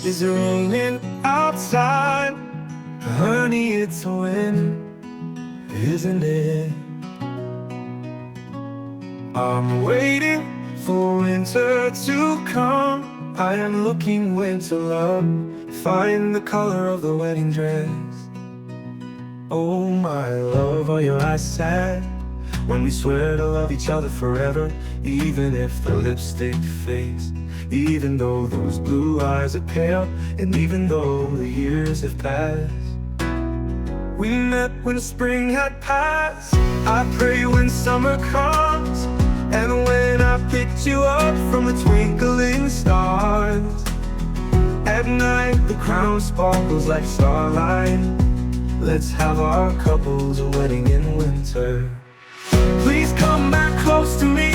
is raining outside. Honey, it's a win, isn't it? I'm waiting for winter to come. I am looking winter love, find the color of the wedding dress. Oh my love, are your eyes sad when we swear to love each other forever? Even if the lipstick fades, even though those blue eyes are pale, and even though the years have passed. We met when spring had passed. I pray when summer comes, and when I picked you up from the twinkling stars. At night the crown sparkles like starlight. Let's have our couple's wedding in winter. Please come back close to me,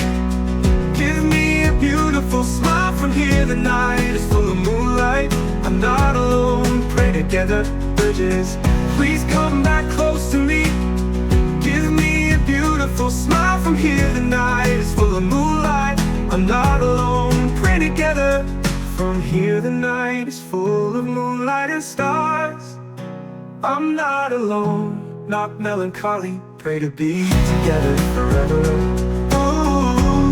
give me a beautiful smile. From here the night is full of moonlight. I'm not alone, pray together, bridges. Please come back close to me, give me a beautiful smile. From here the night is full of moonlight. I'm not alone, pray together. From here the night is full of moonlight and stars. I'm not alone, not melancholy, pray to be together forever. Ooh,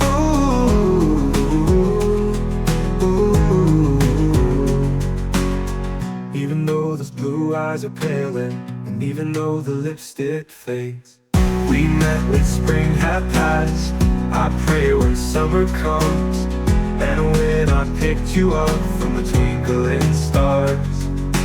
ooh, ooh. Even though those blue eyes are paling, and even though the lipstick fades. We met when spring had passed. I pray when summer comes, and when I picked you up from the twinkling stars.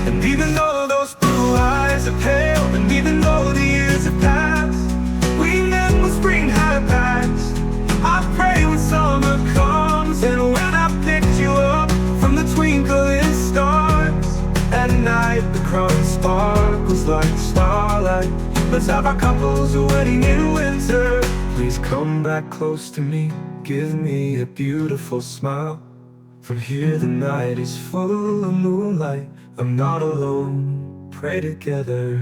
And even though those blue eyes are pale, and even though the years have passed. We met when spring had passed. I pray when summer comes, and when I picked you up from the twinkling stars. At night the crown sparkles like starlight. Let's have our couple's wedding in winter. Please come back close to me, give me a beautiful smile. From here the night is full of moonlight. I'm not alone, pray together.